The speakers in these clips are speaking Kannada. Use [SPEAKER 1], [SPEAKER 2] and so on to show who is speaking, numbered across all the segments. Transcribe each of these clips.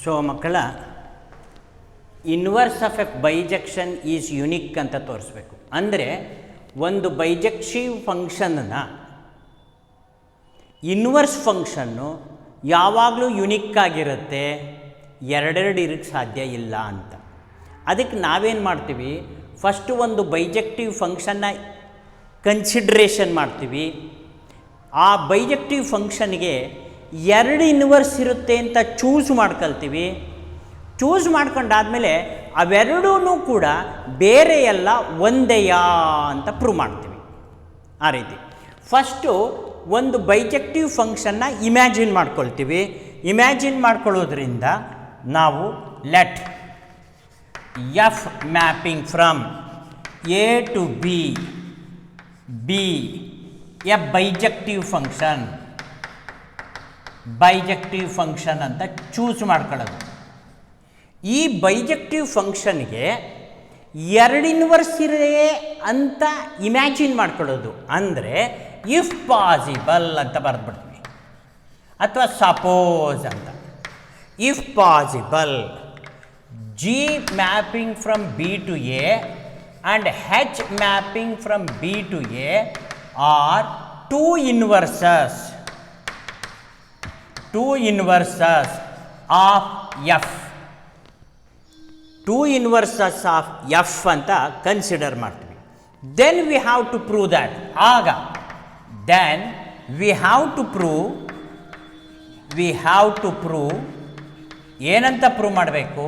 [SPEAKER 1] ಸೊ ಮಕ್ಕಳ inverse of a bijection is unique ಅಂತ ತೋರಿಸ್ಬೇಕು. ಅಂದರೆ ಒಂದು ಬೈಜೆಕ್ಷಿವ್ ಫಂಕ್ಷನ್ನ ಇನ್ವರ್ಸ್ ಫಂಕ್ಷನ್ನು ಯಾವಾಗಲೂ ಯುನಿಕ್ ಆಗಿರುತ್ತೆ, ಎರಡೆರಡು ಇರೋಕ್ಕೆ ಸಾಧ್ಯ ಇಲ್ಲ ಅಂತ. ಅದಕ್ಕೆ ನಾವೇನು ಮಾಡ್ತೀವಿ, ಫಸ್ಟು ಒಂದು ಬೈಜೆಕ್ಟಿವ್ ಫಂಕ್ಷನ್ನ ಕನ್ಸಿಡ್ರೇಷನ್ ಮಾಡ್ತೀವಿ. ಆ ಬೈಜೆಕ್ಟಿವ್ ಫಂಕ್ಷನ್ಗೆ ಎರಡು ಇನ್ವರ್ಸ್ ಇರುತ್ತೆ ಅಂತ ಚೂಸ್ ಮಾಡ್ಕೊಳ್ತೀವಿ. ಚೂಸ್ ಮಾಡ್ಕೊಂಡಾದಮೇಲೆ ಅವೆರಡೂ ಕೂಡ ಬೇರೆ ಎಲ್ಲ ಒಂದೆಯಾ ಅಂತ ಪ್ರೂವ್ ಮಾಡ್ತೀವಿ. ಆ ರೀತಿ ಫಸ್ಟು ಒಂದು ಬೈಜೆಕ್ಟಿವ್ ಫಂಕ್ಷನ್ನ ಇಮ್ಯಾಜಿನ್ ಮಾಡ್ಕೊಳ್ತೀವಿ. ಇಮ್ಯಾಜಿನ್ ಮಾಡ್ಕೊಳ್ಳೋದ್ರಿಂದ ನಾವು let F mapping from A to B a bijective function ಅಂತ ಚೂಸ್ ಮಾಡ್ಕೊಳ್ಳೋದು. ಈ ಬೈಜೆಕ್ಟಿವ್ ಫಂಕ್ಷನ್ಗೆ ಎರಡು ಇನ್ವರ್ಸ್ ಇದೆ ಅಂತ ಇಮ್ಯಾಜಿನ್ ಮಾಡ್ಕೊಳ್ಳೋದು. ಅಂದರೆ ಇಫ್ ಪಾಸಿಬಲ್ ಅಂತ ಬರೆದ್ಬಿಡ್ತೀವಿ, ಅಥವಾ ಸಪೋಸ್ ಅಂತ. If possible G mapping from B to A and H mapping from B to A are two inverses of F. Two inverses of F ಅಂತ ಕನ್ಸಿಡರ್ ಮಾಡ್ತೀವಿ. Then we have to prove that. Then we have to prove ಏನಂತ ಪ್ರೂವ್ ಮಾಡಬೇಕು,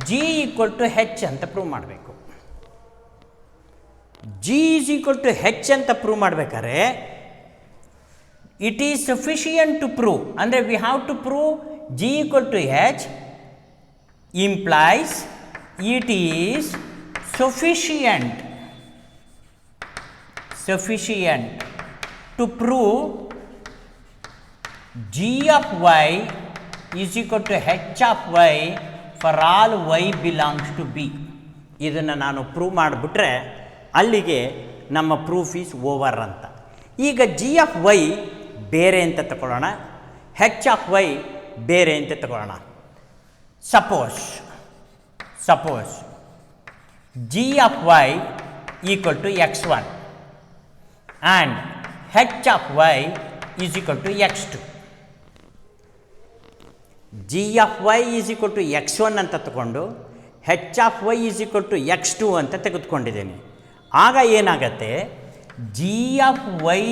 [SPEAKER 1] ಜಿ ಈಕ್ವಲ್ ಟು ಹೆಚ್ ಅಂತ ಪ್ರೂವ್ ಮಾಡಬೇಕು. G is equal to H ಅಂತ ಪ್ರೂವ್ ಮಾಡಬೇಕಾದ್ರೆ it is sufficient to prove. ಅಂದರೆ we have to prove G equal to h implies it is sufficient to prove g of y is equal to h of y for all y belongs to b. ಇದನ್ನು ನಾನು ಪ್ರೂವ್ ಮಾಡಿಬಿಟ್ರೆ ಅಲ್ಲಿಗೆ ನಮ್ಮ ಪ್ರೂಫ್ ಈಸ್ ಓವರ್ ಅಂತ. ಈಗ ಜಿ ಆಫ್ ವೈ ಬೇರೆ ಅಂತ ತಗೊಳ್ಳೋಣ, ಹೆಚ್ ಆಫ್ ವೈ ಬೇರೆ ಅಂತ ತಗೊಳ್ಳೋಣ. Suppose g of y equal to x1 and h of y is equal to x2. g of y is equal to x1 ಅಂತ ತಗೊಂಡು h of y is equal to x2 ಅಂತ ತೆಗೆದುಕೊಂಡಿದ್ದೇನೆ. ಆಗ ಏನಾಗುತ್ತೆ, g of y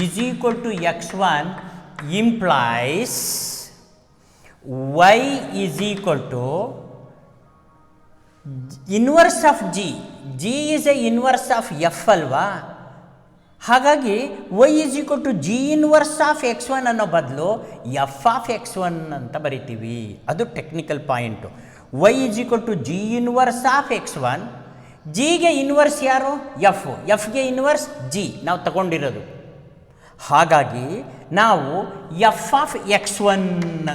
[SPEAKER 1] is equal to x1 implies y is equal to inverse of g. G is a inverse of f ಅಲ್ವಾ? ಹಾಗಾಗಿ y is equal to g inverse of x1 ಅನ್ನೋ ಬದಲು ಎಫ್ ಆಫ್ x1 ಅಂತ ಬರಿತೀವಿ. ಅದು technical point. Y is equal to g inverse of x1. ಜಿಗೆ ಇನ್ವರ್ಸ್ ಯಾರು? ಎಫ್ಗೆ ಇನ್ವರ್ಸ್ ಜಿ ನಾವು ತಗೊಂಡಿರೋದು. ಹಾಗಾಗಿ ನಾವು ಎಫ್ ಆಫ್ x1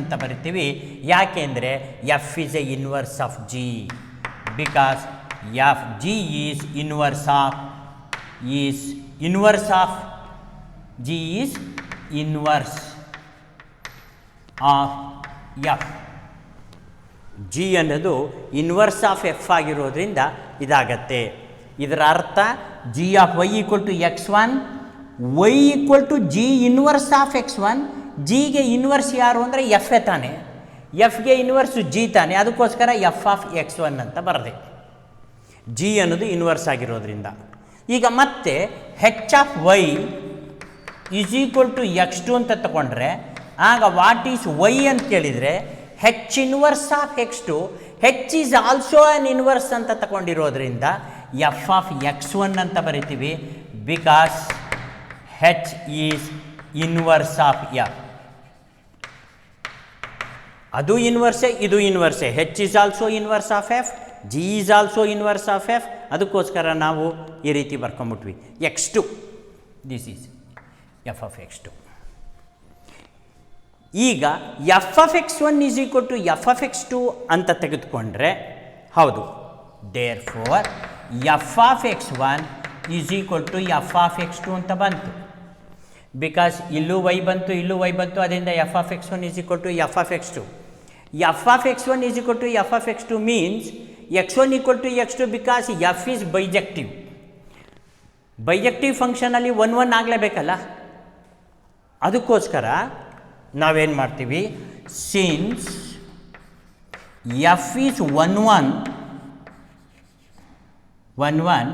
[SPEAKER 1] ಅಂತ ಬರಿತೀವಿ. ಯಾಕೆಂದರೆ F is a inverse of G. Because g is inverse of G is inverse of f. G ಅನ್ನೋದು ಇನ್ವರ್ಸ್ ಆಫ್ ಎಫ್ ಆಗಿರೋದ್ರಿಂದ ಇದಾಗತ್ತೆ. ಇದರ ಅರ್ಥ g of y equal to x1, y equal to g inverse of x1. ಜಿಗೆ ಇನ್ವರ್ಸ್ ಯಾರು ಅಂದರೆ ಎಫ್ ತಾನೆ, ಎಫ್ಗೆ ಇನ್ವರ್ಸು ಜಿ ತಾನೆ. ಅದಕ್ಕೋಸ್ಕರ ಎಫ್ ಆಫ್ x1 ಅಂತ ಬರದೆ, ಜಿ ಅನ್ನೋದು ಇನ್ವರ್ಸ್ ಆಗಿರೋದ್ರಿಂದ. ಈಗ ಮತ್ತೆ H of Y is equal to x2 ಅಂತ ತಗೊಂಡ್ರೆ ಆಗ ವಾಟ್ ಈಸ್ ವೈ ಅಂತ ಕೇಳಿದರೆ H inverse of x2. H is also an inverse ಅಂತ ತಗೊಂಡಿರೋದ್ರಿಂದ ಎಫ್ ಆಫ್ x1 ಅಂತ ಬರಿತೀವಿ. Because H is inverse of F. ಅದು ಇನ್ವರ್ಸೇ, ಇದು ಇನ್ವರ್ಸೇ. H is also inverse of F, G is also inverse of F. ಅದಕ್ಕೋಸ್ಕರ ನಾವು ಈ ರೀತಿ ಬರ್ಕೊಂಬಿಟ್ವಿ. x2 this is F of x2. ಈಗ F of x1 is equal to F of x2 ಅಂತ ತೆಗೆದುಕೊಂಡ್ರೆ ಹೌದು, therefore f of x1 is equal to F of x2 ಅಂತ ಬಂತು. ಬಿಕಾಸ್ ಇಲ್ಲೂ y ಬಂತು, ಇಲ್ಲೂ y ಬಂತು. ಅದರಿಂದ f of x1 is equal to F of x2. f of x1 is equal to f of x2 means x1 equal to x2 because f is bijective. Bijective ಫಂಕ್ಷನಲ್ಲಿ 1 1 ಆಗಲೇಬೇಕಲ್ಲ, ಅದಕ್ಕೋಸ್ಕರ ನಾವೇನು ಮಾಡ್ತೀವಿ, since F is 1 1 1 1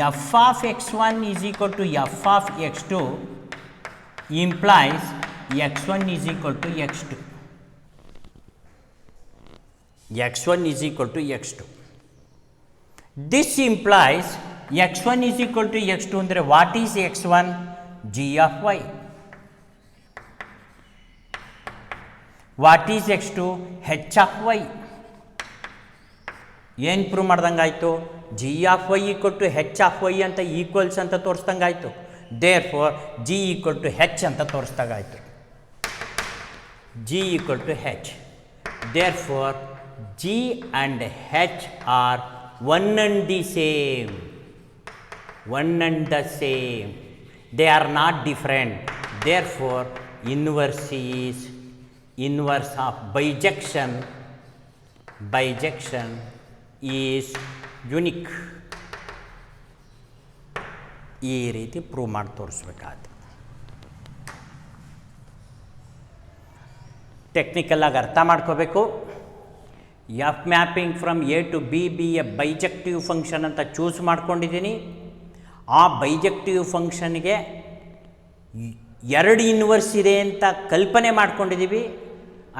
[SPEAKER 1] F of x1 is equal to F of x2 implies x1 is equal to x2. x1 is equal to x2. This implies x1 is equal to x2 ಅಂದರೆ what is x1? g of y. What is x2? h of y. ಏನು ಪ್ರೂವ್ ಮಾಡ್ದಂಗಾಯಿತು? g of y equal to h of y ಅಂತ ಈಕ್ವಲ್ಸ್ ಅಂತ ತೋರಿಸ್ದಂಗಾಯಿತು. therefore g equal to h ಅಂತ ತೋರಿಸ್ದಾಗಾಯಿತು. g equal to h. therefore g and h are one and the same. One and the same. They are not different. Therefore inverse is inverse of bijection. Bijection is unique. ಈ ರೀತಿ ಪ್ರೂವ್ ಮಾಡಿ ತೋರಿಸ್ಬೇಕಾಗುತ್ತೆ. ಟೆಕ್ನಿಕಲಾಗಿ ಅರ್ಥ ಮಾಡ್ಕೋಬೇಕು. F mapping from A to B a bijective function ಅಂತ ಚೂಸ್ ಮಾಡ್ಕೊಂಡಿದ್ದೀನಿ. ಆ ಬೈಜೆಕ್ಟಿವ್ ಫಂಕ್ಷನ್ಗೆ 2 ಇನ್ವರ್ಸ್ ಇದೆ ಅಂತ ಕಲ್ಪನೆ ಮಾಡ್ಕೊಂಡಿದ್ದೀವಿ.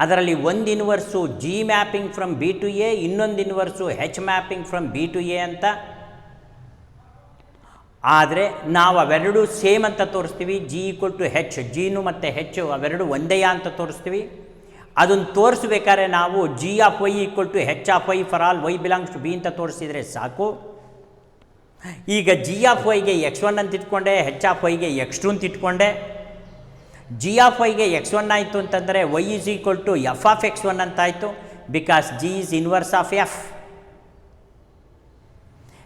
[SPEAKER 1] ಅದರಲ್ಲಿ ಒಂದು inverse G mapping from B to A, ಇನ್ನೊಂದು inverse H mapping from B to A ಅಂತ. ಆದರೆ ನಾವು ಅವೆರಡು ಸೇಮ್ ಅಂತ ತೋರಿಸ್ತೀವಿ. ಜಿ ಈಕ್ವಲ್ ಟು ಹೆಚ್, ಜಿನು ಮತ್ತು ಹೆಚ್ ಅವೆರಡು ಒಂದೇಯ ಅಂತ ತೋರಿಸ್ತೀವಿ. ಅದನ್ನು ತೋರಿಸ್ಬೇಕಾದ್ರೆ ನಾವು G of Y equal to H of Y for all Y belongs to B ಅಂತ ತೋರಿಸಿದರೆ ಸಾಕು. ಈಗ ಜಿ ಆಫ್ ವೈಗೆ x1 ಅಂತ ಇಟ್ಕೊಂಡೆ, ಹೆಚ್ ಆಫ್ ವೈಗೆ x2 ಅಂತ ಇಟ್ಕೊಂಡೆ. ಜಿ ಆಫ್ ವೈಗೆ x1 ಆಯಿತು ಅಂತಂದರೆ Y is equal to F of x1 ಅಂತ ಆಯಿತು, because G is inverse of F.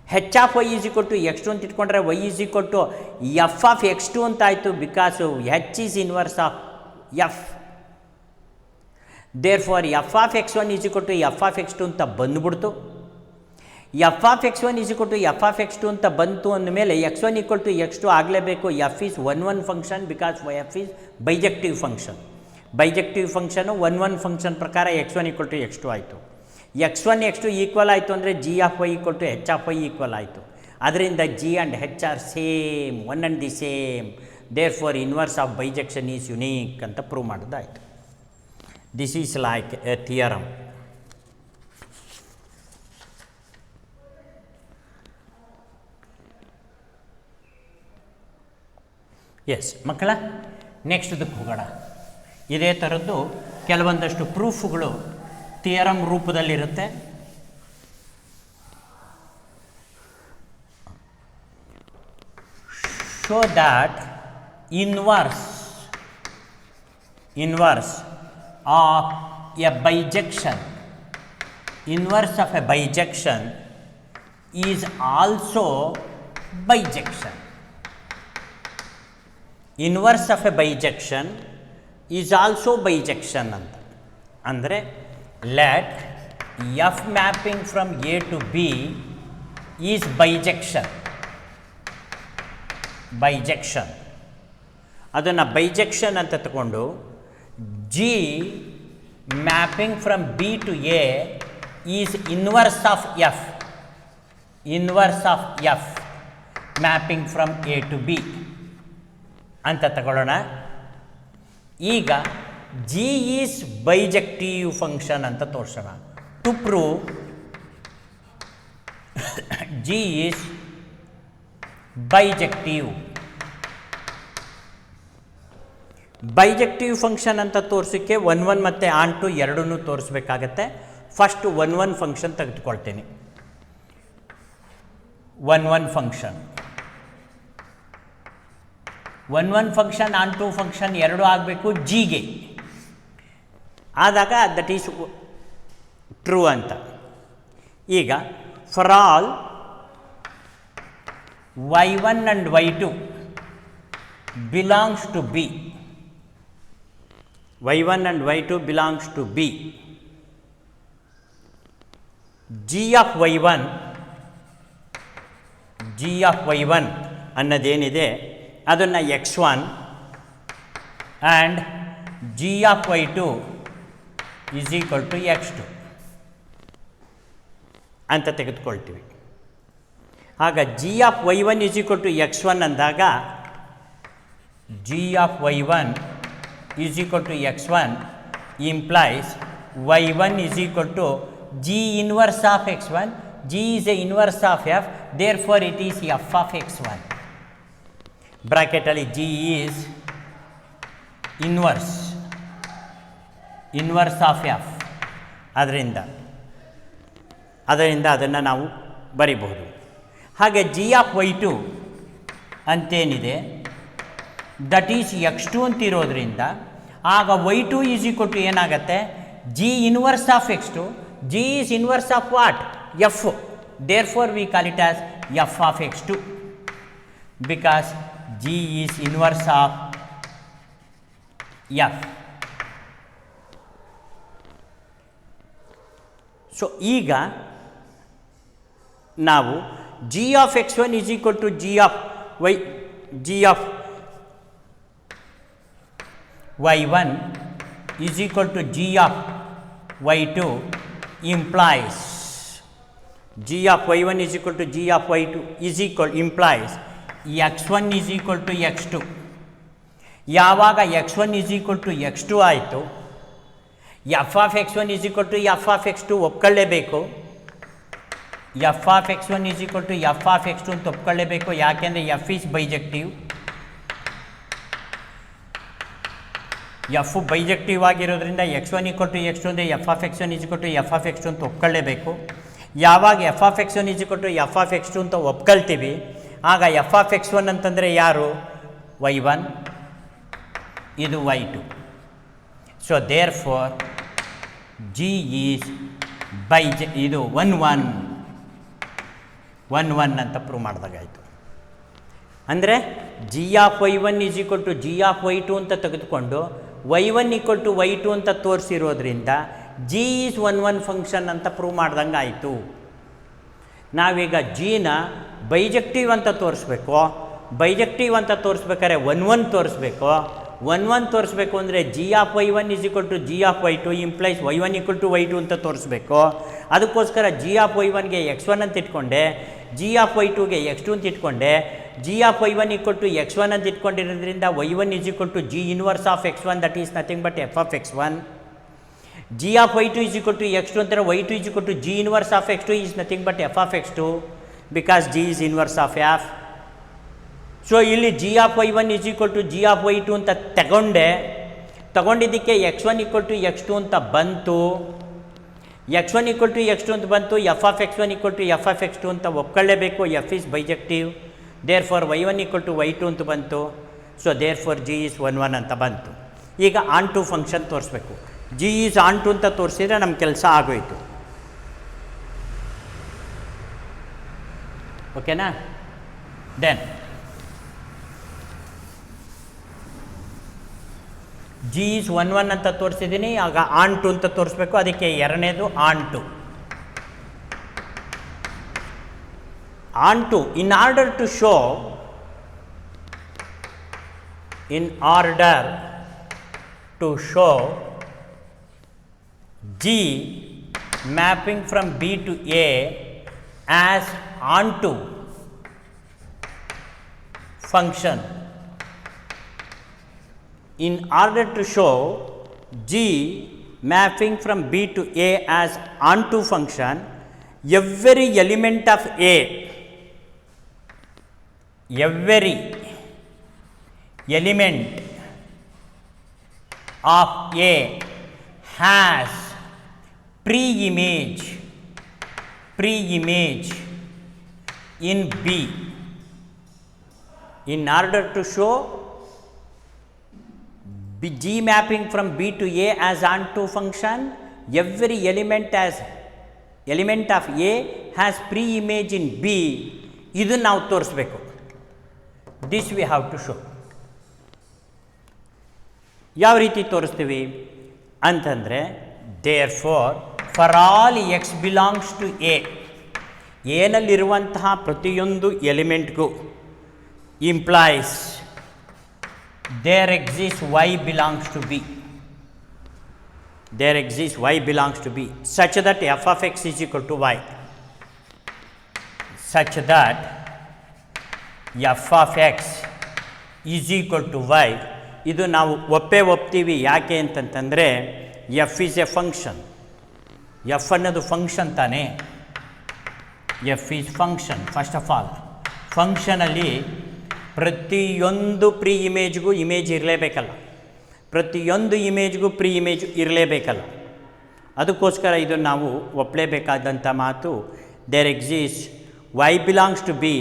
[SPEAKER 1] H of Y is equal to x2 ಅಂತ ಇಟ್ಕೊಂಡ್ರೆ Y is equal to F of x2 ಅಂತ ಆಯಿತು, because H is inverse of F. therefore F of x1 is equal to F of x2 ಅಂತ ಬಂದುಬಿಡ್ತು. F of x1 is equal to F of x2 ಅಂತ ಬಂತು ಅಂದಮೇಲೆ x1 ಈಕ್ವಲ್ ಟು x2 ಆಗಲೇಬೇಕು. F is 1 1 function because F is bijective function. Bijective function 1 1 function ಪ್ರಕಾರ x1 ಈಕ್ವಲ್ ಟು x2 ಆಯಿತು. x1 x2 ಈಕ್ವಲ್ ಆಯಿತು ಅಂದರೆ G of Y equal to H of Y equal ಆಯಿತು. ಅದರಿಂದ G and H are same, one and the same. therefore inverse of bijection is unique ಅಂತ ಪ್ರೂವ್ ಮಾಡೋದಾಯಿತು. This is like a theorem. Yes ಮಕ್ಕಳ, ನೆಕ್ಸ್ಟ್ದಕ್ಕೆ ಹೋಗೋಣ. ಇದೇ ಥರದ್ದು ಕೆಲವೊಂದಷ್ಟು ಪ್ರೂಫ್ಗಳು ಥಿಯರಮ್ ರೂಪದಲ್ಲಿರುತ್ತೆ. Show that inverse of a bijection, inverse of a bijection is also bijection. Inverse of a bijection is also bijection ಅಂತ ಅಂದರೆ let F mapping from A to B is bijection. Bijection ಅದನ್ನು ಬೈಜೆಕ್ಷನ್ ಅಂತ ತಗೊಂಡು G mapping from B to A is inverse of F. Inverse of F mapping from A to B ಅಂತ ತಗೊಳ್ಳೋಣ. ಈಗ ಜಿ ಈಸ್ ಬೈಜೆಕ್ಟಿವ್ ಫಂಕ್ಷನ್ ಅಂತ ತೋರಿಸೋಣ. To prove G is bijective. Bijective function ಅಂತ ತೋರಿಸೋಕ್ಕೆ 1 1 ಮತ್ತು ಆನ್ ಟು ಎರಡನ್ನೂ ತೋರಿಸ್ಬೇಕಾಗತ್ತೆ. ಫಸ್ಟ್ 1 1 ಫಂಕ್ಷನ್ ತೆಗೆದುಕೊಳ್ತೀನಿ. 1 1 function 1 1 function onto function ಎರಡೂ ಆಗಬೇಕು ಜಿಗೆ. ಆದಾಗ ದಟ್ ಈಸ್ ಟ್ರೂ ಅಂತ. ಈಗ for all y1 and y2 belongs to B, y1 and y2 belongs to B. g of y1 ಅನ್ನೋದೇನಿದೆ ಅದನ್ನು x1 and g of y2 is equal to x2 ಅಂತ ತೆಗೆದುಕೊಳ್ತೀವಿ. ಆಗ g of y1 is equal to x1 ಅಂದಾಗ g of y1 is equal to x1 implies y1 is equal to g inverse of x1. G is a inverse of f, therefore it is f of x1. Bracket ಅಲ್ಲಿ g is inverse of f. ಅದರಿಂದ ಅದನ್ನು ನಾವು ಬರಿಬಹುದು. ಹಾಗೆ g of y2 ಅಂತೇನಿದೆ ದಟ್ ಈಸ್ x2 ಅಂತಿರೋದ್ರಿಂದ ಆಗ y2 ಈಸ್ ಈಕ್ವಲ್ ಟು ಏನಾಗುತ್ತೆ g inverse of x2. g is inverse of what f. Therefore we call it as f of x2 because g is inverse of f. So ಈಗ ನಾವು g of x1 is equal to g of y1 is equal to g of y2 implies g of y1 is equal to g of y2 is equal implies x1 is equal to x2. ಯಾವಾಗ x1 is equal to x2 ಆಯಿತು f of x1 is equal to f of x2 ಒಪ್ಕೊಳ್ಳೇಬೇಕು. f of x1 is equal to f of x2 ಅಂತ ಒಪ್ಕೊಳ್ಳೇಬೇಕು. ಯಾಕೆಂದರೆ f is bijective. F bijective ಆಗಿರೋದ್ರಿಂದ x1 ಈಕ್ವಲ್ ಟು x2 ಅಂದರೆ f of x1 is equal to f of x2 ಅಂತ ಒಪ್ಕೊಳ್ಳೇಬೇಕು. ಯಾವಾಗ f of x1 is equal to f of x2 ಅಂತ ಒಪ್ಕೊಳ್ತೀವಿ ಆಗ f of x1 ಅಂತಂದರೆ ಯಾರು y1, ಇದು y2. So therefore g is ಇದು 1 ಅಂತ ಪ್ರೂವ್ ಮಾಡಿದಾಗಾಯಿತು. ಅಂದರೆ g of y1 is equal to g of y2 ಅಂತ ತೆಗೆದುಕೊಂಡು y1 ಈಕ್ವಲ್ ಟು y2 ಅಂತ ತೋರಿಸಿರೋದ್ರಿಂದ g ಈಸ್ 1 ಫಂಕ್ಷನ್ ಅಂತ ಪ್ರೂವ್ ಮಾಡ್ದಂಗೆ ಆಯಿತು. ನಾವೀಗ ಜಿನ ಬೈಜೆಕ್ಟಿವ್ ಅಂತ ತೋರಿಸ್ಬೇಕು. ಬೈಜೆಕ್ಟಿವ್ ಅಂತ ತೋರಿಸ್ಬೇಕಾದ್ರೆ 1 ತೋರಿಸ್ಬೇಕು. 1 ತೋರಿಸ್ಬೇಕು ಅಂದರೆ g of y1 is equal to g of y2 implies y1 equal to y2 ಅಂತ ತೋರಿಸ್ಬೇಕು. ಅದಕ್ಕೋಸ್ಕರ g ಆಫ್ y1ಗೆ x1 ಅಂತ ಇಟ್ಕೊಂಡೆ, g ಆಫ್ y2ಗೆ x2 ಅಂತ ಇಟ್ಕೊಂಡೆ, g of y1 equal to x1 ಅಂತ ಇಟ್ಕೊಂಡಿರೋದ್ರಿಂದ y1 is equal to g inverse of x1 that is nothing but f of x1. g of y2 is equal to x2 ಅಂತಾರೆ y2 is equal to g inverse of x2 is nothing but f of x2 because g is inverse of f. So ಇಲ್ಲಿ g of y1 is equal to g of y2 ಅಂತ ತಗೊಂಡಿದ್ದಕ್ಕೆ x1 ಈಕ್ವಲ್ ಟು x2 ಅಂತ ಬಂತು. x1 ಈಕ್ವಲ್ ಟು x2 ಅಂತ ಬಂತು. f of x1 equal to f of x2 ಅಂತ ಒಪ್ಕೊಳ್ಳೇಬೇಕು. f is bijective. Therefore y1 equal to y2 ಅಂತ ಬಂತು. So therefore g is 1 ಅಂತ ಬಂತು. ಈಗ ಆನ್ ಟು ಫಂಕ್ಷನ್ ತೋರಿಸ್ಬೇಕು. g ಈಸ್ ಆನ್ ಟು ಅಂತ ತೋರಿಸಿದ್ರೆ ನಮ್ಮ ಕೆಲಸ ಆಗೋಯಿತು. ಓಕೆನಾ? ದೆನ್ g ಈಸ್ 1 ಅಂತ ತೋರಿಸಿದ್ದೀನಿ. ಆಗ ಆನ್ ಟು ಅಂತ ತೋರಿಸ್ಬೇಕು. ಅದಕ್ಕೆ ಎರಡನೇದು onto. onto in order to show G mapping from B to A as onto function. In order to show G mapping from B to A as onto function, every element of A has pre-image in B. In order to show G mapping from B to A as onto function, every element of A has pre-image in B. ಇದನ್ನು ನಾವು ತೋರಿಸ್ಬೇಕು. This we have to show. ಯಾವ ರೀತಿ ತೋರಿಸ್ತೀವಿ ಅಂತಂದರೆ therefore all X belongs to A, ಏನಲ್ಲಿರುವಂತಹ ಪ್ರತಿಯೊಂದು ಎಲಿಮೆಂಟ್ಗೂ implies there exist Y belongs to B, there exists y belongs to b such that f of x is equal to y, such that f of x is equal to y. ಇದು ನಾವು ಒಪ್ತೀವಿ. ಯಾಕೆ ಅಂತಂತಂದರೆ F is a function, F ಅನ್ನೋದು ಫಂಕ್ಷನ್ ತಾನೇ, F is function. First of all ಫಂಕ್ಷನಲ್ಲಿ ಪ್ರತಿಯೊಂದು ಪ್ರೀ ಇಮೇಜ್ಗೂ ಇಮೇಜ್ ಇರಲೇಬೇಕಲ್ಲ, ಪ್ರತಿಯೊಂದು ಇಮೇಜ್ಗೂ ಪ್ರೀ ಇಮೇಜ್ ಇರಲೇಬೇಕಲ್ಲ, ಅದಕ್ಕೋಸ್ಕರ ಇದನ್ನು ನಾವು ಒಪ್ಪಲೇಬೇಕಾದಂಥ ಮಾತು. There exist Y belongs to B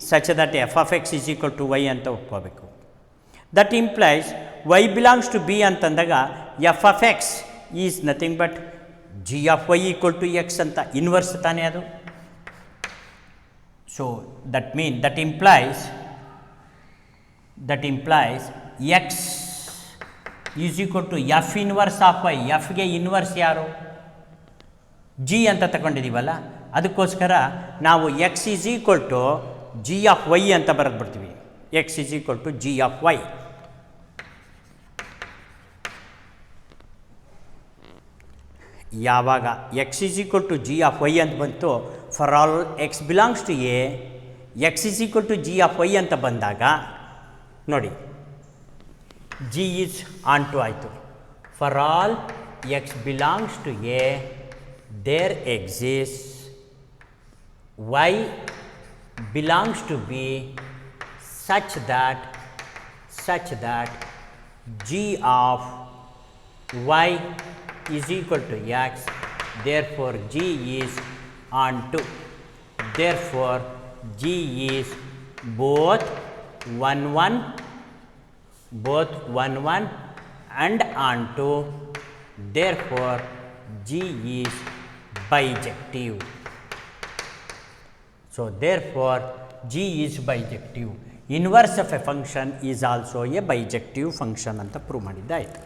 [SPEAKER 1] such that F of X is equal to Y ಅಂತ ಒಪ್ಕೋಬೇಕು. That implies Y belongs to B ಅಂತಂದಾಗ F of X is nothing but G of Y equal to X ಅಂತ ಇನ್ವರ್ಸ್ ತಾನೇ ಅದು. So that implies X is equal to F inverse of Y. ಎಫ್ಗೆ ಇನ್ವರ್ಸ್ ಯಾರು? ಜಿ ಅಂತ ತಗೊಂಡಿದ್ದೀವಲ್ಲ, ಅದಕ್ಕೋಸ್ಕರ ನಾವು X is equal to G of Y ಅಂತ ಬರೆದ್ಬಿಡ್ತೀವಿ. X is equal to G of Y. ಯಾವಾಗ X is equal to G of Y ಅಂತ ಬಂತು, for all X belongs to A X is equal to G of Y ಅಂತ ಬಂದಾಗ ನೋಡಿ ಜಿ ಈಸ್ ಆನ್ ಟು ಆಯಿತು. For all X belongs to A there exist Y belongs to B such that G of Y is equal to X, therefore G is onto, therefore G is both 1 1 and onto, therefore G is bijective. So therefore G is bijective. Inverse of a function is also a bijective function ಅಂತ ಪ್ರೂವ್ ಮಾಡಿದ್ದಾಯಿತು.